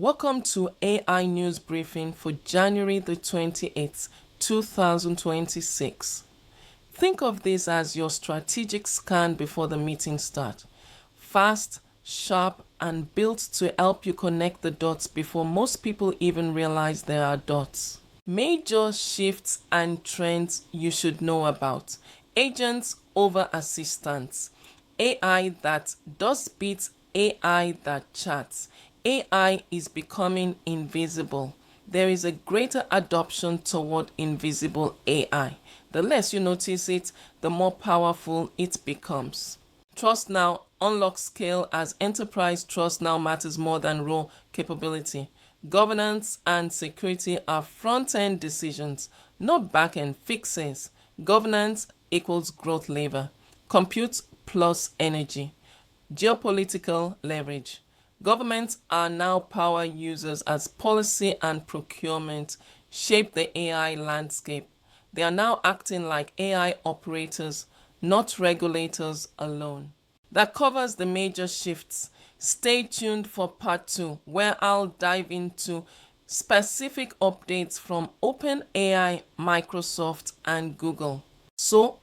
Welcome to AI News Briefing for January the 28th, 2026. Think of this as your strategic scan before the meeting starts. Fast, sharp, and built to help you connect the dots before most people even realize there are dots. Major shifts and trends you should know about. Agents over assistants. AI that does beat AI that chats. AI is becoming invisible. There is a greater adoption toward invisible AI. The less you notice it, the more powerful it becomes. Trust now unlocks scale as enterprise trust now matters more than raw capability. Governance and security are front-end decisions, not back-end fixes. Governance equals growth lever. Compute plus energy. Geopolitical leverage. Governments are now power users as policy and procurement shape the AI landscape. They are now acting like AI operators, not regulators alone. That covers the major shifts. Stay tuned for part 2, where I'll dive into specific updates from OpenAI, Microsoft, and Google. So,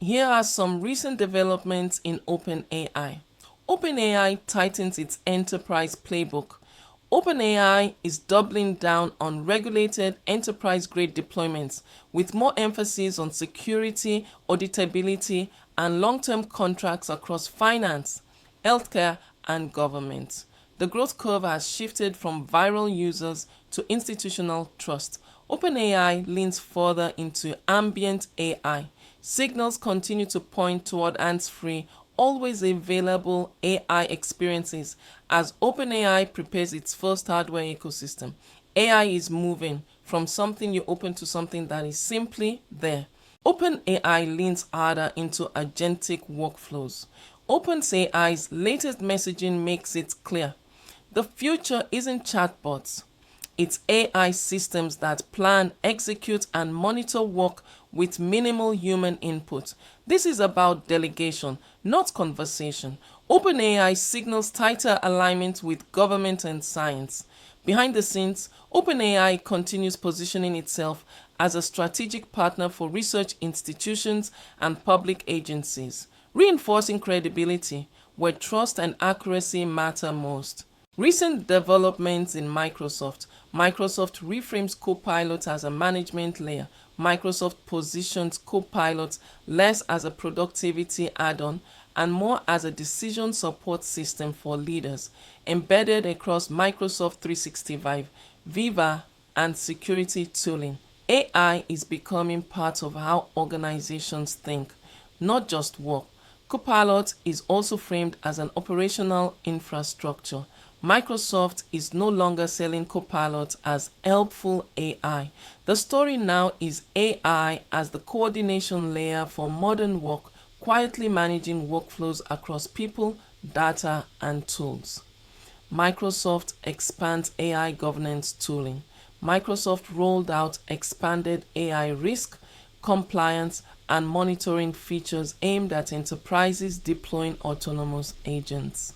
here are some recent developments in OpenAI. OpenAI tightens its enterprise playbook. OpenAI is doubling down on regulated enterprise-grade deployments with more emphasis on security, auditability, and long-term contracts across finance, healthcare, and government. The growth curve has shifted from viral users to institutional trust. OpenAI leans further into ambient AI. Signals continue to point toward hands-free, always available AI experiences as OpenAI prepares its first hardware ecosystem. AI is moving from something you open to something that is simply there. OpenAI leans harder into agentic workflows. OpenAI's latest messaging makes it clear. The future isn't chatbots. It's AI systems that plan, execute, and monitor work with minimal human input. This is about delegation, not conversation. OpenAI signals tighter alignment with government and science. Behind the scenes, OpenAI continues positioning itself as a strategic partner for research institutions and public agencies, reinforcing credibility where trust and accuracy matter most. Recent developments in Microsoft. Microsoft reframes Copilot as a management layer. Microsoft positions Copilot less as a productivity add-on and more as a decision support system for leaders, embedded across Microsoft 365, Viva, and security tooling. AI is becoming part of how organizations think, not just work. Copilot is also framed as an operational infrastructure. Microsoft is no longer selling Copilot as helpful AI. The story now is AI as the coordination layer for modern work, quietly managing workflows across people, data, and tools. Microsoft expands AI governance tooling. Microsoft rolled out expanded AI risk, compliance, and monitoring features aimed at enterprises deploying autonomous agents.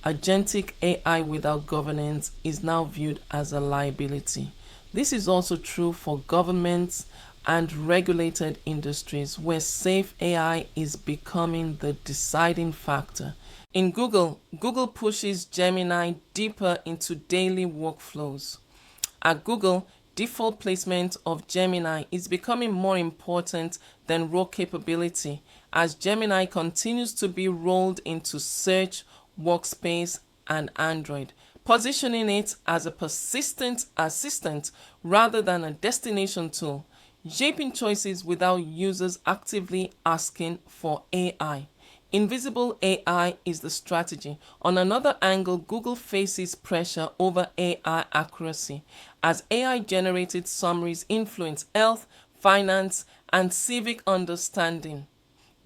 Agentic AI without governance is now viewed as a liability. This is also true for governments and regulated industries where safe AI is becoming the deciding factor. In Google, Google pushes Gemini deeper into daily workflows. At Google, default placement of Gemini is becoming more important than raw capability as Gemini continues to be rolled into search, workspace, and Android, positioning it as a persistent assistant rather than a destination tool, shaping choices without users actively asking for AI. Invisible AI is the strategy. On another angle, Google faces pressure over AI accuracy as AI-generated summaries influence health, finance, and civic understanding.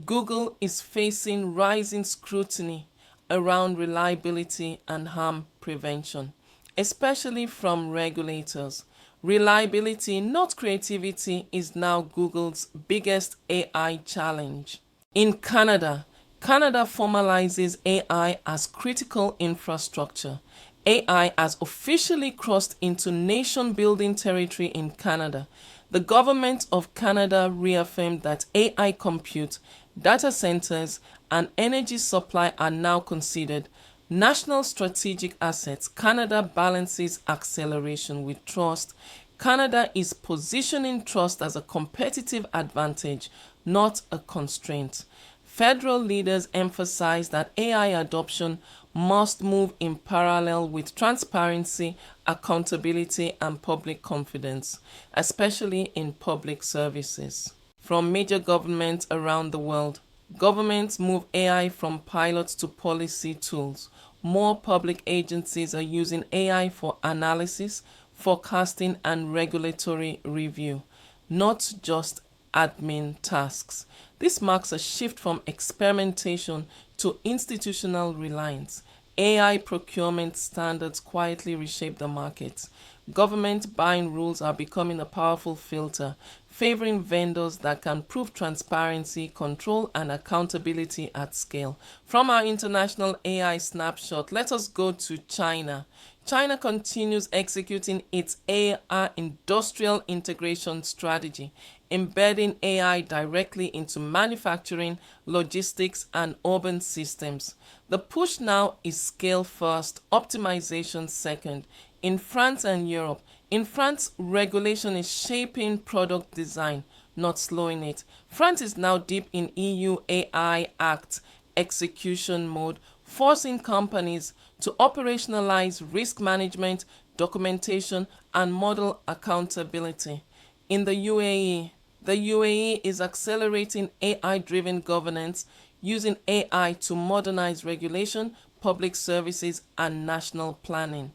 Google is facing rising scrutiny around reliability and harm prevention, especially from regulators. Reliability, not creativity, is now Google's biggest AI challenge. In Canada, Canada formalizes AI as critical infrastructure. AI has officially crossed into nation-building territory in Canada. The government of Canada reaffirmed that AI compute, data centers, and energy supply are now considered national strategic assets. Canada balances acceleration with trust. Canada is positioning trust as a competitive advantage, not a constraint. Federal leaders emphasize that AI adoption must move in parallel with transparency, accountability, and public confidence, especially in public services. From major governments around the world, governments move AI from pilots to policy tools. More public agencies are using AI for analysis, forecasting, and regulatory review, not just admin tasks. This marks a shift from experimentation to institutional reliance. AI procurement standards quietly reshape the market. Government buying rules are becoming a powerful filter, favoring vendors that can prove transparency, control, and accountability at scale. From our international AI snapshot, let us go to China. China continues executing its AI industrial integration strategy, embedding AI directly into manufacturing, logistics, and urban systems. The push now is scale first, optimization second. In France and Europe, in France, regulation is shaping product design, not slowing it. France is now deep in EU AI Act execution mode, forcing companies to operationalize risk management, documentation, and model accountability. In the UAE is accelerating AI-driven governance, using AI to modernize regulation, public services, and national planning.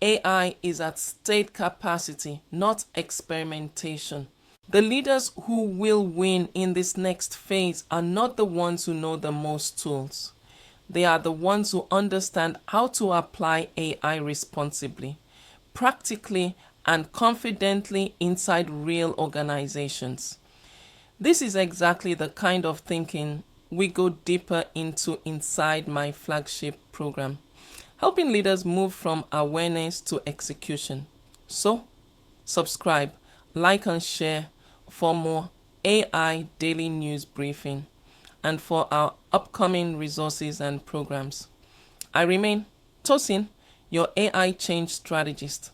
AI is at state capacity, not experimentation. The leaders who will win in this next phase are not the ones who know the most tools. They are the ones who understand how to apply AI responsibly, practically, and confidently inside real organizations. This is exactly the kind of thinking we go deeper into inside my flagship program, helping leaders move from awareness to execution. So, subscribe, like, and share for more AI daily news briefing and for our upcoming resources and programs. I remain Tosin, your AI change strategist.